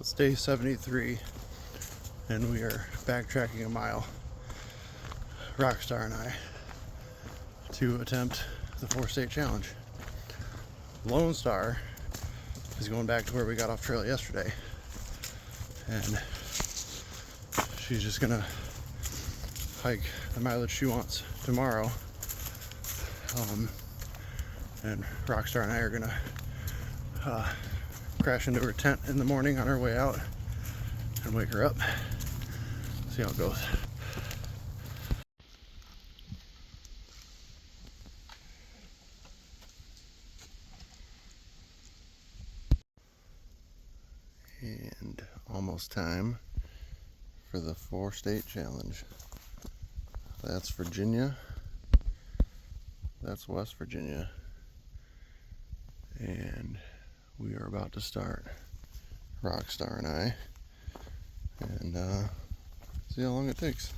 It's day 73 and we are backtracking a mile, Rockstar and I, to attempt the 4-state challenge. Lone Star is going back to where we got off trail yesterday, and she's just gonna hike the mileage she wants tomorrow, and Rockstar and I are gonna crash into her tent in the morning on our way out and wake her up, see how it goes. And almost time for the 4-state challenge. That's Virginia, that's West Virginia, and we are about to start, Rockstar and I, and see how long it takes.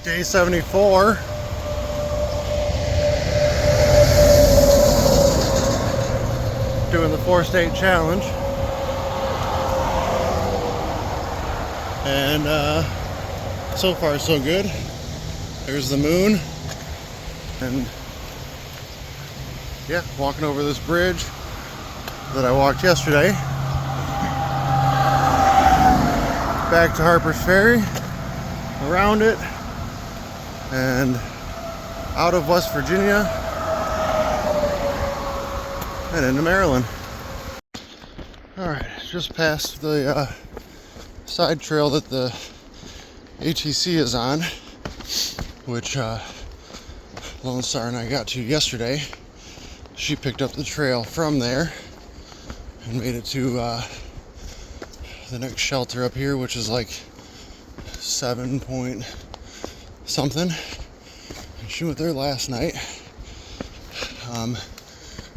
Day 74. Doing the 4-state challenge. And so far so good. There's the moon. And yeah, walking over this bridge that I walked yesterday. Back to Harpers Ferry, around it, and out of West Virginia and into Maryland. Alright, just past the side trail that the ATC is on, which Lone Star and I got to yesterday. She picked up the trail from there and made it to the next shelter up here, which is like 7 point something. She went there last night.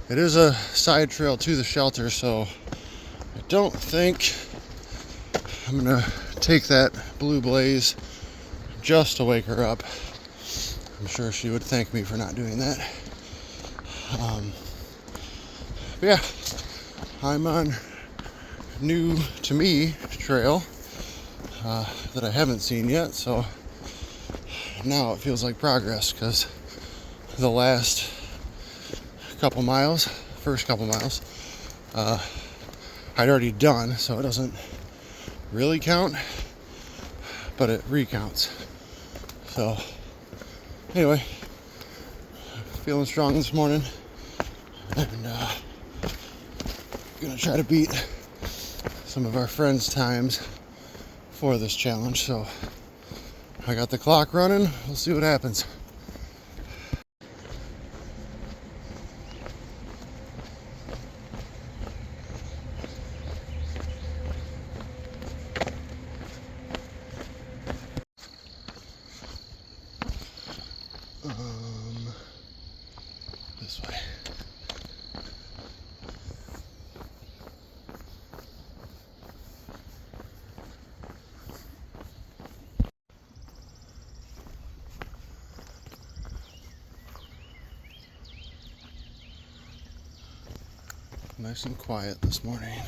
It is a side trail to the shelter, so I don't think I'm gonna take that blue blaze just to wake her up. I'm sure she would thank me for not doing that. But yeah, I'm on new to me trail that I haven't seen yet, so now it feels like progress, because the last couple miles, first couple miles, I'd already done, so it doesn't really count, but it recounts. So anyway, feeling strong this morning, and gonna try to beat some of our friends' times for this challenge. So I got the clock running, we'll see what happens. This way. Nice and quiet this morning.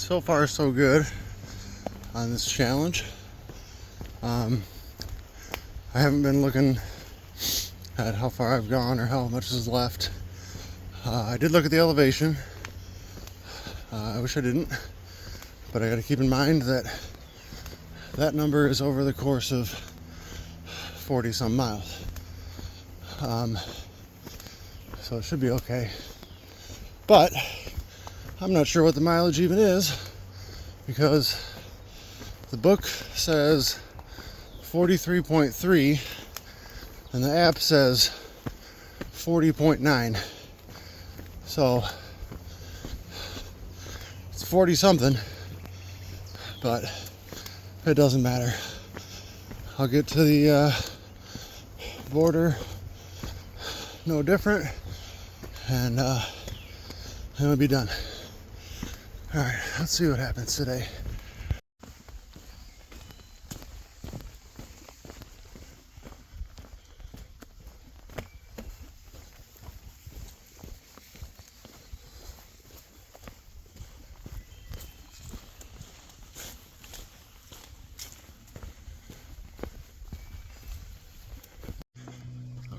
so far so good on this challenge. I haven't been looking at how far I've gone or how much is left. I did look at the elevation. I wish I didn't, but I got to keep in mind that that number is over the course of 40 some miles. So it should be okay. But I'm not sure what the mileage even is, because the book says 43.3 and the app says 40.9. So it's 40 something, but it doesn't matter. I'll get to the border no different, and then we'll be done. All right, let's see what happens today.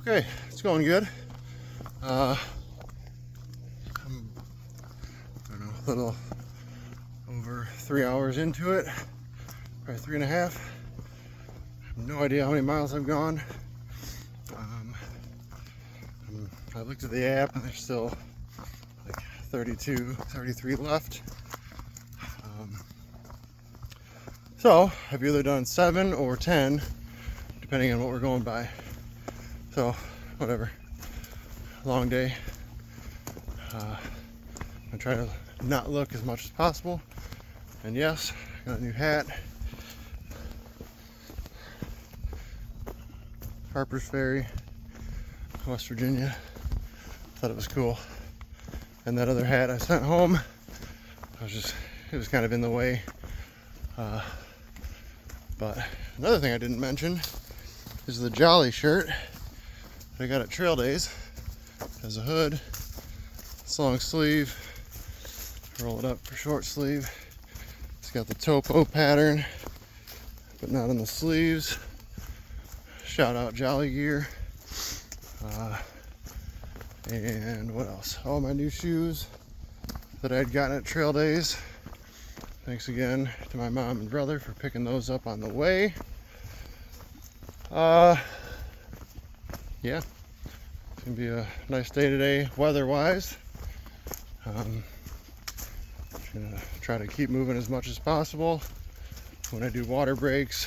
Okay, it's going good. I'm a little over 3 hours into it, probably 3.5. I have no idea how many miles I've gone. I looked at the app and there's still like 32, 33 left. So I've either done 7 or 10, depending on what we're going by. So, whatever. Long day. I try to not look as much as possible. And yes, got a new hat. Harpers Ferry, West Virginia. Thought it was cool. And that other hat I sent home, it was kind of in the way. But another thing I didn't mention is the Jolly shirt that I got at Trail Days. Has a hood, it's long sleeve, roll it up for short sleeve. It's got the topo pattern, but not on the sleeves. Shout out Jolly Gear. And what else? All my new shoes that I'd gotten at Trail Days. Thanks again to my mom and brother for picking those up on the way. Yeah, it's gonna be a nice day today, weather-wise. Gonna try to keep moving as much as possible. When I do water breaks,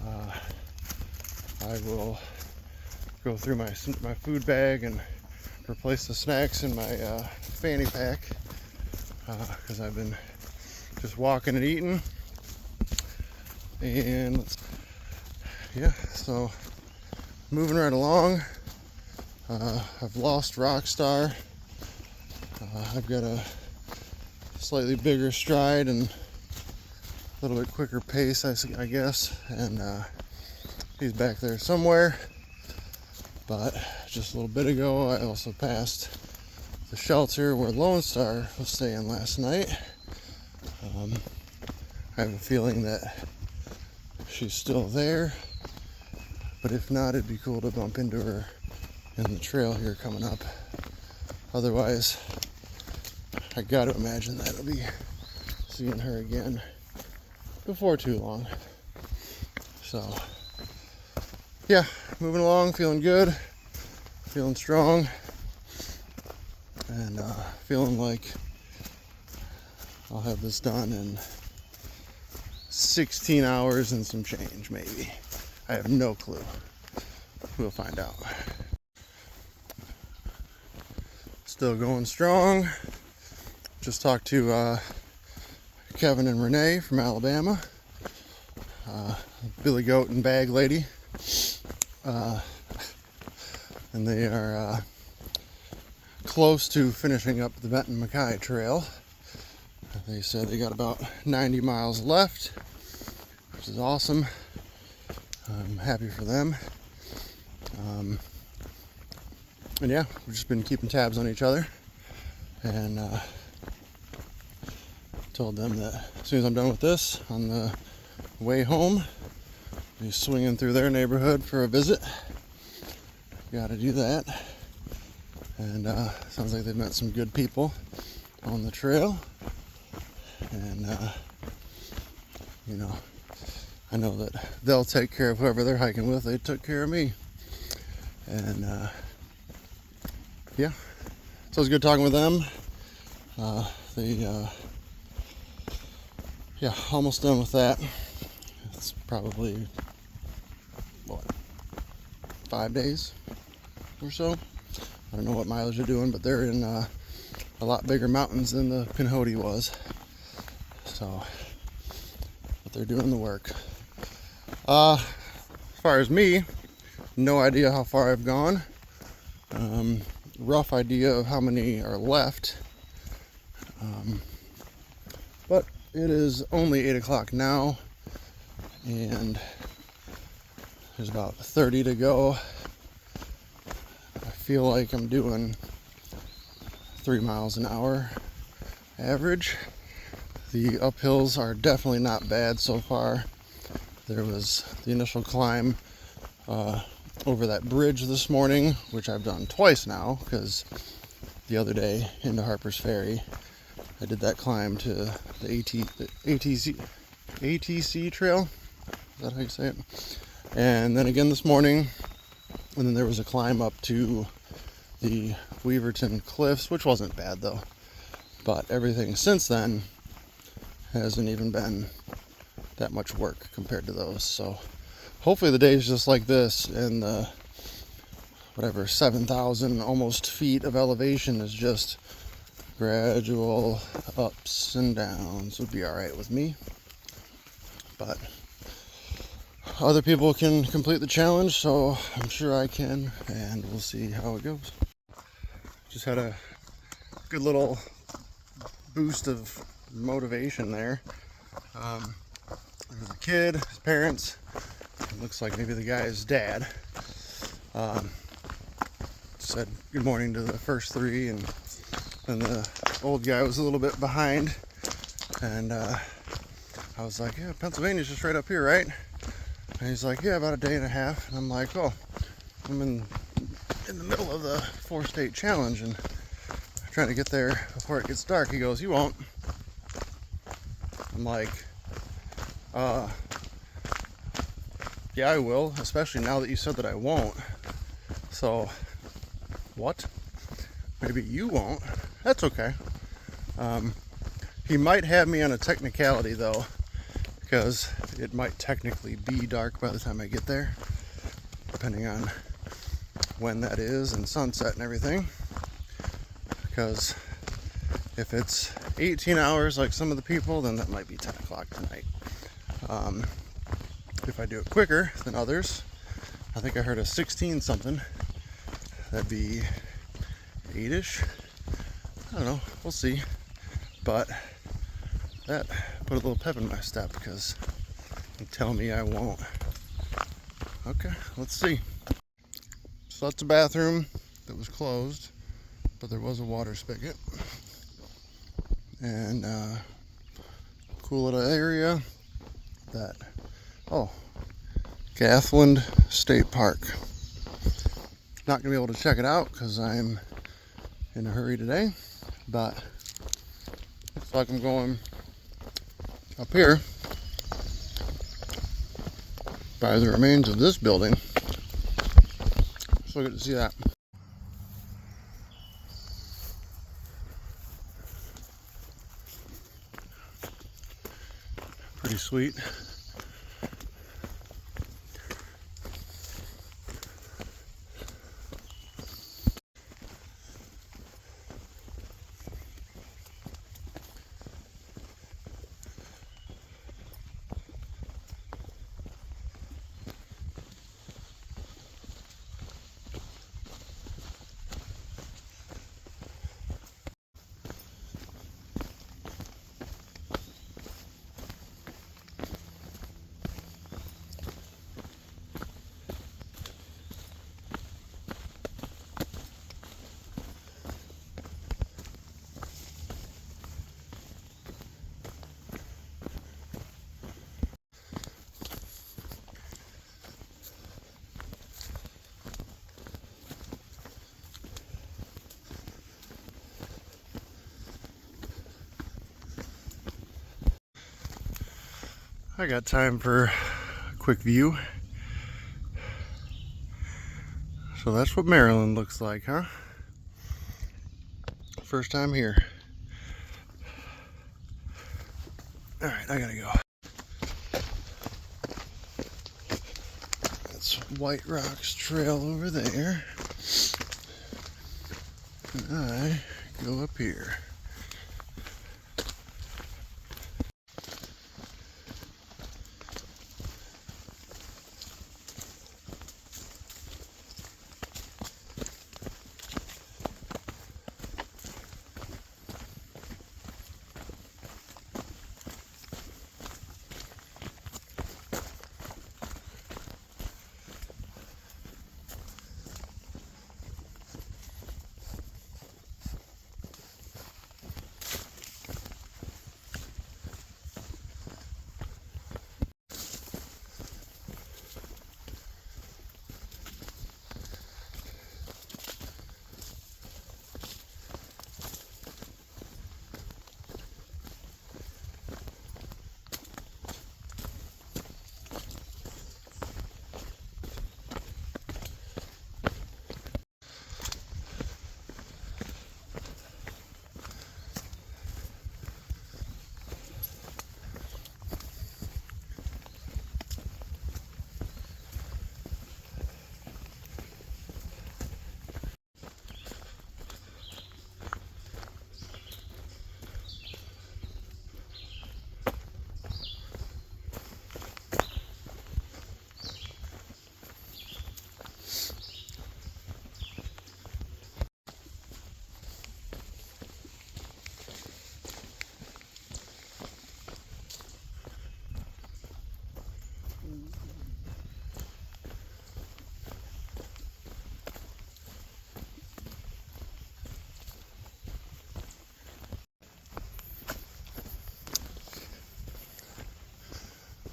I will go through my food bag and replace the snacks in my fanny pack, because I've been just walking and eating. And yeah, so moving right along. I've lost Rockstar. I've got a slightly bigger stride and a little bit quicker pace, I guess. And he's back there somewhere. But just a little bit ago, I also passed the shelter where Lone Star was staying last night. I have a feeling that she's still there. But if not, it'd be cool to bump into her in the trail here coming up. Otherwise, I gotta imagine that I'll be seeing her again before too long. So, yeah, moving along, feeling good, feeling strong, and feeling like I'll have this done in 16 hours and some change, maybe. I have no clue. We'll find out. Still going strong. Just talked to Kevin and Renee from Alabama. Billy Goat and Bag Lady. And they are close to finishing up the Benton Mackay Trail. They said they got about 90 miles left, which is awesome. I'm happy for them. And yeah, we've just been keeping tabs on each other and Told them that as soon as I'm done with this, on the way home, I'll be swinging through their neighborhood for a visit. Gotta do that. And sounds like they've met some good people on the trail. And, you know, I know that they'll take care of whoever they're hiking with. They took care of me. And, yeah. So it was good talking with them. Yeah, almost done with that. It's probably, 5 days or so. I don't know what mileage they're doing, but they're in a lot bigger mountains than the Pinhoti was. So, but they're doing the work. As far as me, no idea how far I've gone. Rough idea of how many are left. But it is only 8 o'clock now, and there's about 30 to go. I feel like I'm doing 3 miles an hour average. The uphills are definitely not bad so far. There was the initial climb over that bridge this morning, which I've done twice now, because the other day into Harpers Ferry, I did that climb to the ATC trail. Is that how you say it? And then again this morning, and then there was a climb up to the Weaverton Cliffs, which wasn't bad though. But everything since then hasn't even been that much work compared to those. So hopefully the day is just like this, and the 7,000 almost feet of elevation is just gradual ups and downs. Would be all right with me. But other people can complete the challenge, so I'm sure I can, and we'll see how it goes. Just had a good little boost of motivation there. There was a kid, his parents, it looks like maybe the guy's dad, said good morning to the first three, and then the old guy was a little bit behind, and I was like, yeah, Pennsylvania's just right up here, right? And he's like, yeah, about a day and a half. And I'm like, oh, I'm in the middle of the 4-state challenge and trying to get there before it gets dark. He goes, you won't. I'm like, yeah, I will, especially now that you said that I won't. So, what? Maybe you won't. That's okay. He might have me on a technicality though, because it might technically be dark by the time I get there, depending on when that is and sunset and everything. Because if it's 18 hours like some of the people, then that might be 10 o'clock tonight. If I do it quicker than others, I think I heard a 16 something, that'd be 8ish. I don't know, we'll see. But that put a little pep in my step, because you tell me I won't. Okay, let's see. So that's a bathroom that was closed, but there was a water spigot. And cool little area that, Gathland State Park. Not gonna be able to check it out because I'm in a hurry today, but looks like I'm going up here by the remains of this building. So I get to see that. Pretty sweet. I got time for a quick view. So that's what Maryland looks like, huh? First time here. Alright, I gotta go. That's White Rocks Trail over there. And I go up here.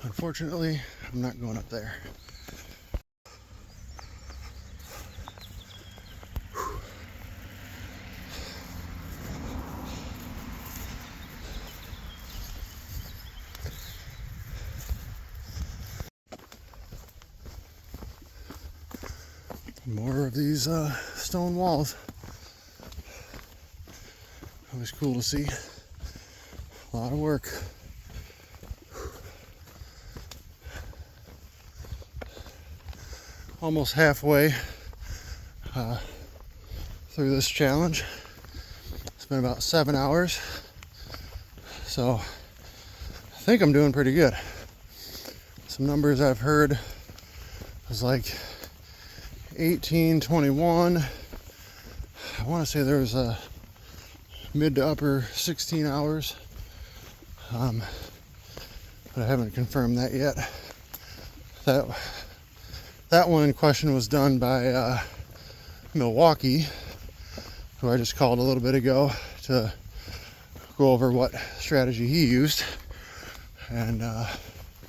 Unfortunately, I'm not going up there. More of these stone walls. Always cool to see. A lot of work. Almost halfway through this challenge. It's been about 7 hours, so I think I'm doing pretty good. Some numbers I've heard was like 18, 21. I want to say there was a mid to upper 16 hours, but I haven't confirmed that yet. That one in question was done by Milwaukee, who I just called a little bit ago to go over what strategy he used and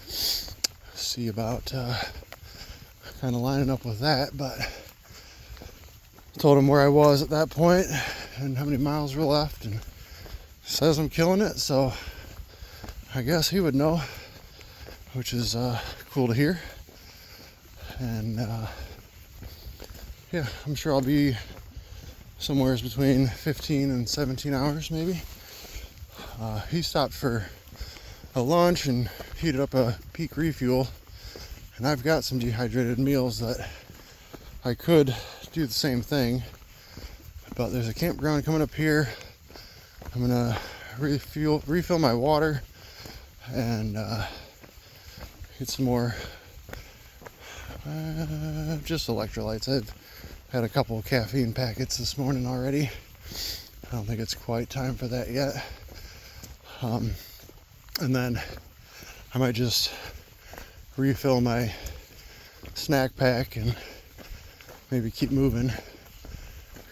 see about kind of lining up with that. But told him where I was at that point and how many miles were left, and says I'm killing it, so I guess he would know, which is cool to hear. And yeah, I'm sure I'll be somewhere between 15 and 17 hours maybe. He stopped for a lunch and heated up a peak refuel, and I've got some dehydrated meals that I could do the same thing, but there's a campground coming up here. I'm gonna refill my water and get some more just electrolytes. I've had a couple of caffeine packets this morning already. I don't think it's quite time for that yet. And then I might just refill my snack pack and maybe keep moving,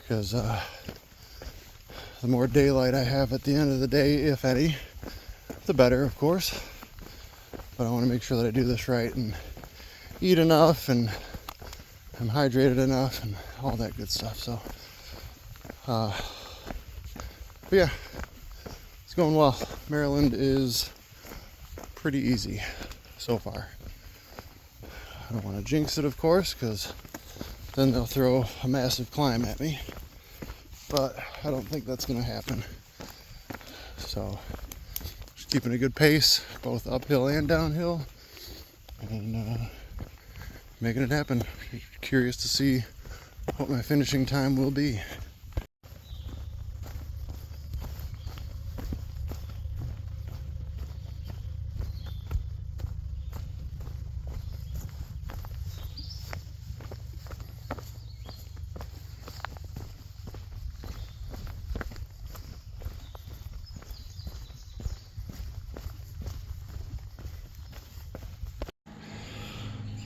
because the more daylight I have at the end of the day, if any, the better, of course. But I want to make sure that I do this right and eat enough and I'm hydrated enough and all that good stuff. So but yeah, it's going well. Maryland is pretty easy. so far. I don't want to jinx it, of course, because then they'll throw a massive climb at me. But I don't think that's going to happen. So, just keeping a good pace, both uphill and downhill, and making it happen. Curious to see what my finishing time will be.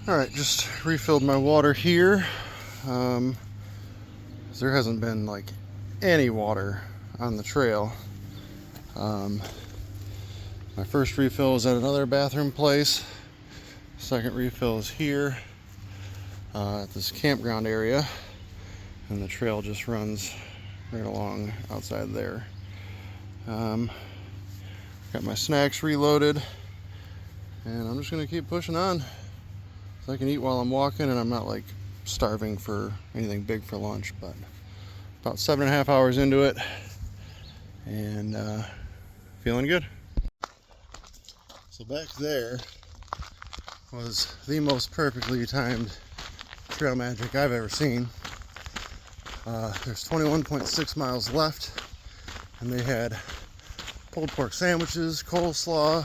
Alright, just refilled my water here. There hasn't been like any water on the trail. My first refill was at another bathroom place. Second refill is here at this campground area, and the trail just runs right along outside there. Got my snacks reloaded, and I'm just gonna keep pushing on so I can eat while I'm walking, and I'm not like starving for anything big for lunch. But about 7.5 hours into it, and feeling good. So back there was the most perfectly timed trail magic I've ever seen. There's 21.6 miles left, and they had pulled pork sandwiches, coleslaw,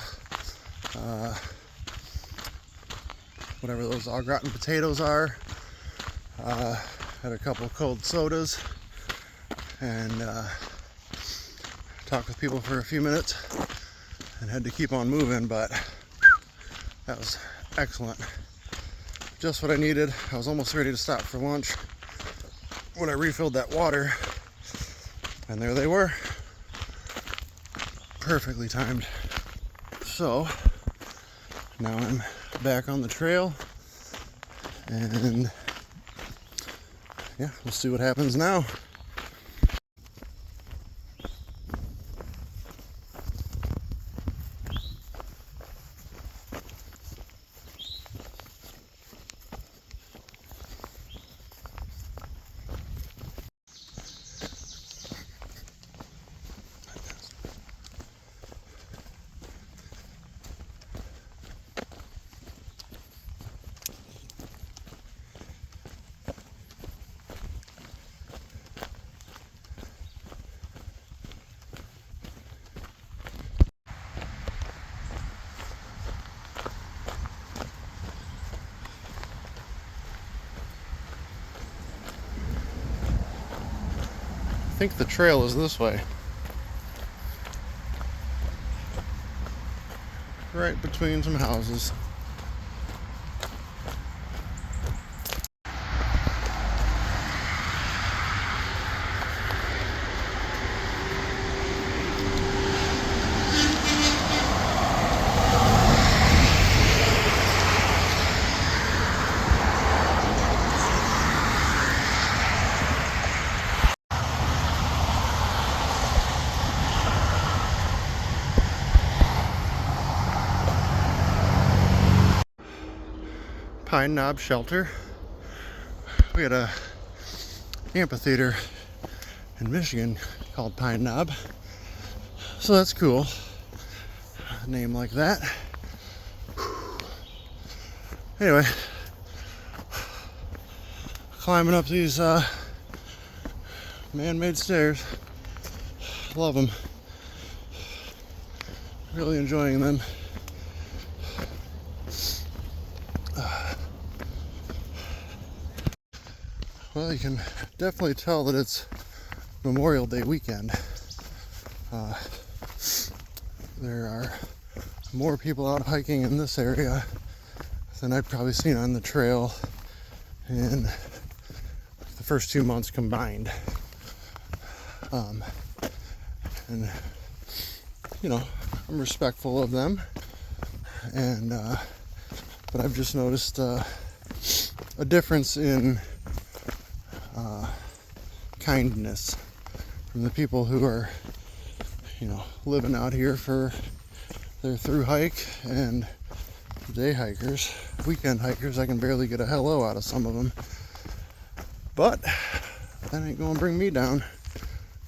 whatever those au gratin potatoes are. Had a couple cold sodas, and talked with people for a few minutes and had to keep on moving, but that was excellent. Just what I needed. I was almost ready to stop for lunch when I refilled that water, and there they were. Perfectly timed. So now I'm back on the trail, and yeah, we'll see what happens now. I think the trail is this way. Right between some houses. Pine Knob Shelter. We had a amphitheater in Michigan called Pine Knob, so that's cool. A name like that. Anyway, climbing up these man-made stairs. Love them. Really enjoying them. Well, you can definitely tell that it's Memorial Day weekend. There are more people out hiking in this area than I've probably seen on the trail in the first 2 months combined. And you know, I'm respectful of them, and but I've just noticed a difference in kindness from the people who are, you know, living out here for their through hike, and day hikers, weekend hikers. I can barely get a hello out of some of them. But that ain't gonna bring me down.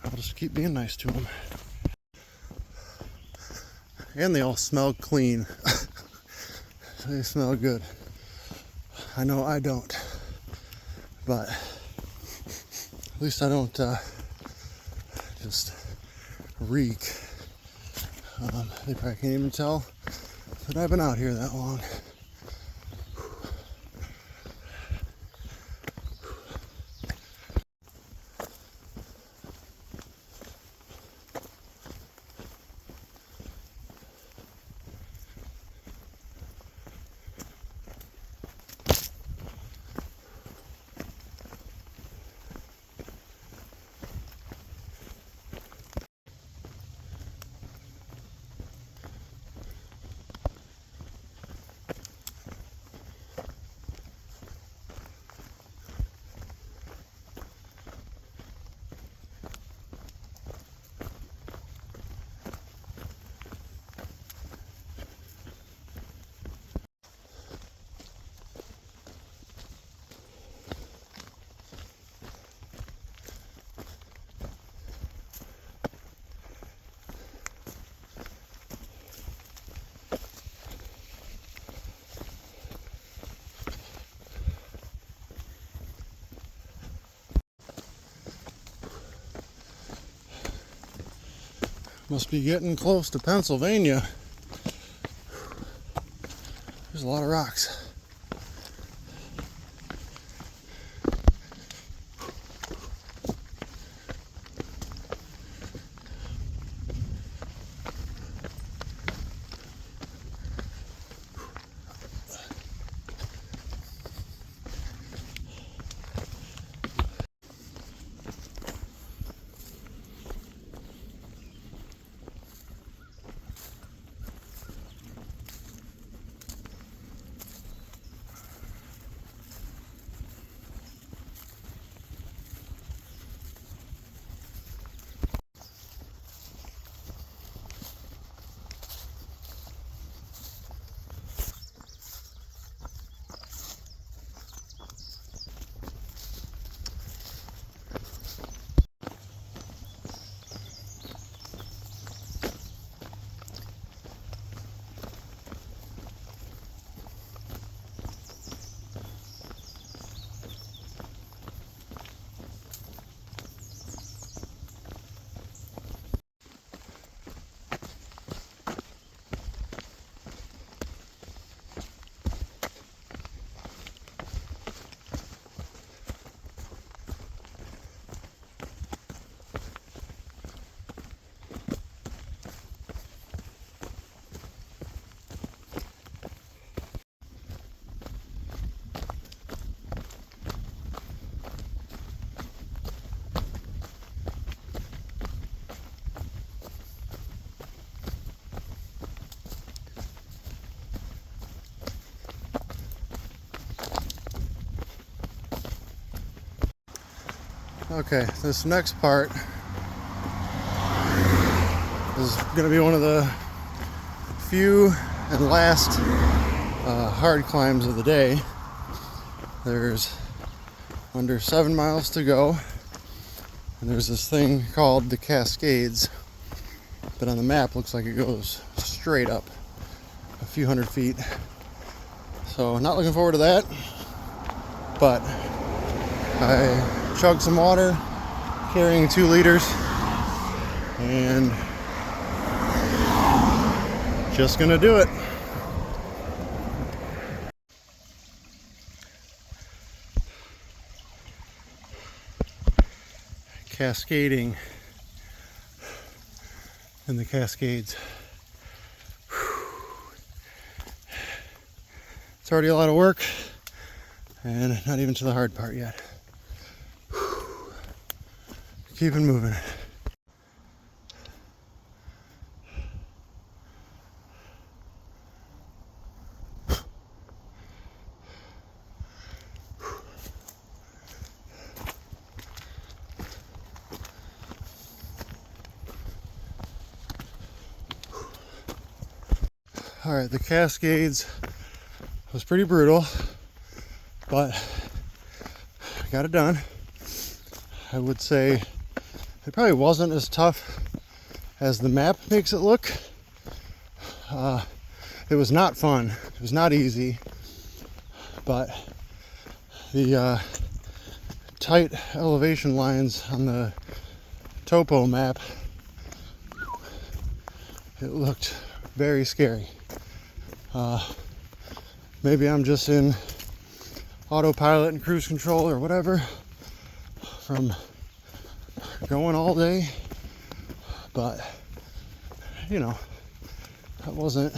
I'll just keep being nice to them. And they all smell clean. They smell good. I know I don't. But at least I don't just reek. They probably can't even tell that I've been out here that long. Must be getting close to Pennsylvania. There's a lot of rocks. Okay, this next part is going to be one of the few and last hard climbs of the day. There's under 7 miles to go, and there's this thing called the Cascades, but on the map looks like it goes straight up a few hundred feet. So not looking forward to that, but I chugged some water, carrying 2 liters, and just gonna do it. Cascading in the Cascades. It's already a lot of work, and not even to the hard part yet. Keeping moving. All right, the Cascades It was pretty brutal, but I got it done. I would say it probably wasn't as tough as the map makes it look. It was not fun. It was not easy, but the tight elevation lines on the topo map, it looked very scary. Maybe I'm just in autopilot and cruise control or whatever from going all day, but you know, that wasn't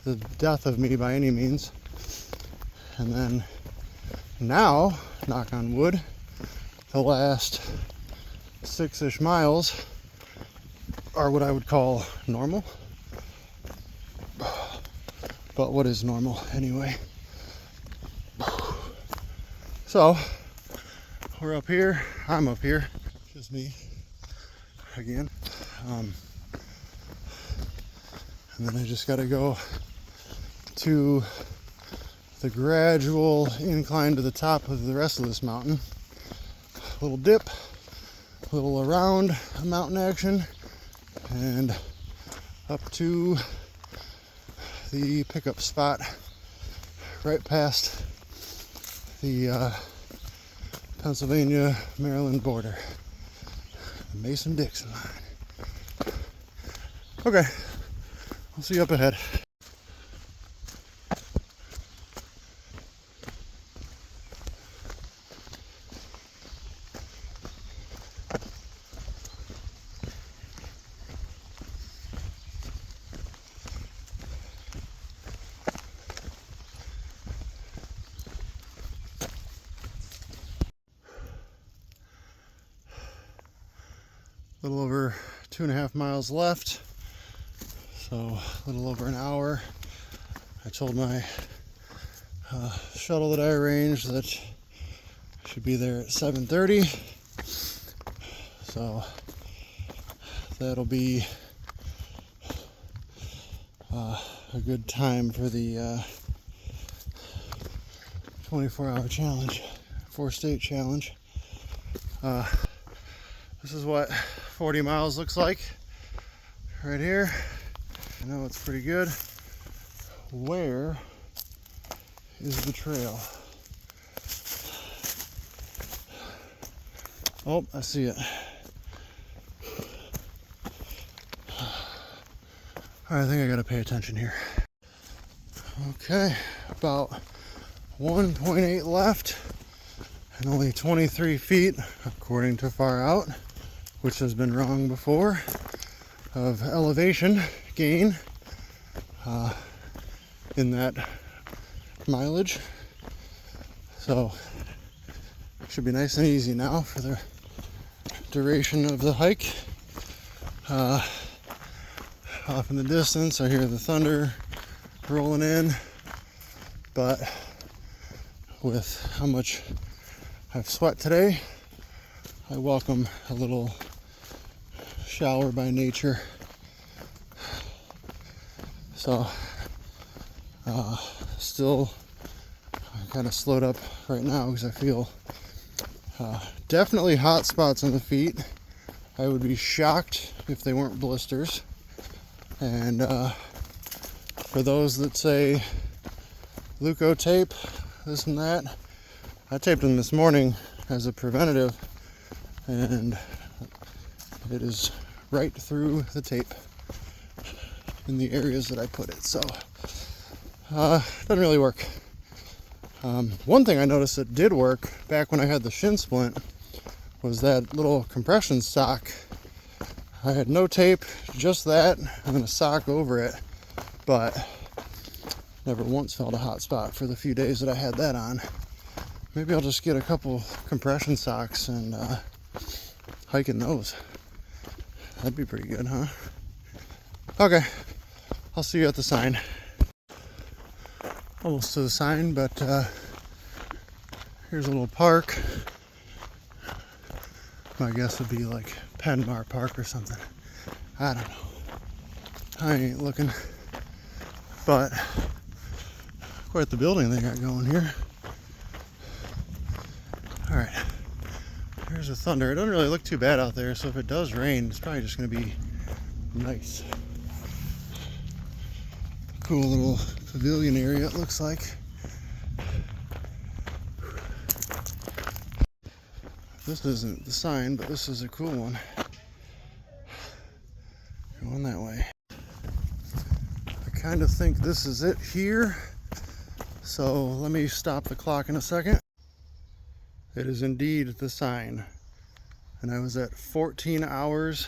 the death of me by any means. And then now, knock on wood, the last 6-ish miles are what I would call normal. But what is normal anyway? So we're up here. I'm up here. Just me again. And then I just got to go to the gradual incline to the top of the rest of this mountain. A little dip, a little around a mountain action, and up to the pickup spot right past the Pennsylvania-Maryland border. The Mason-Dixon line. Okay, I'll see you up ahead. A little over 2.5 miles left, so a little over an hour. I told my shuttle that I arranged that I should be there at 7:30, so that'll be a good time for the 24-hour challenge, 4-state challenge. This is what 40 miles looks like right here. I know it's pretty good. Where is the trail? Oh, I see it. All right, I think I gotta pay attention here. Okay, about 1.8 left and only 23 feet, according to Far Out, which has been wrong before, of elevation gain in that mileage. So it should be nice and easy now for the duration of the hike. Off in the distance I hear the thunder rolling in, but with how much I've sweat today, I welcome a little shower by nature. So still kind of slowed up right now because I feel definitely hot spots on the feet. I would be shocked if they weren't blisters. And for those that say Leuco tape, this and that, I taped them this morning as a preventative, and it is right through the tape in the areas that I put it. So doesn't really work. One thing I noticed that did work back when I had the shin splint was that little compression sock. I had no tape, just that, and then a sock over it, but never once felt a hot spot for the few days that I had that on. Maybe I'll just get a couple compression socks and hike in those. That'd be pretty good, huh? Okay, I'll see you at the sign. Almost to the sign, but here's a little park. My guess would be like Penmar Park or something. I don't know. I ain't looking. But Quite the building they got going here. Alright, here's the thunder. It doesn't really look too bad out there, so if it does rain, it's probably just going to be nice. Cool little pavilion area, it looks like. This isn't the sign, but this is a cool one. Going that way. I kind of think this is it here. So let me stop the clock in a second. It is indeed the sign. And I was at 14 hours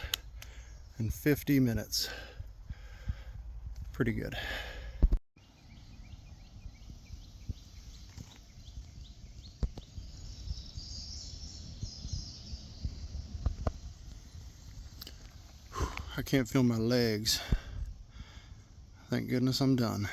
and 50 minutes. Pretty good. I can't feel my legs. Thank goodness I'm done.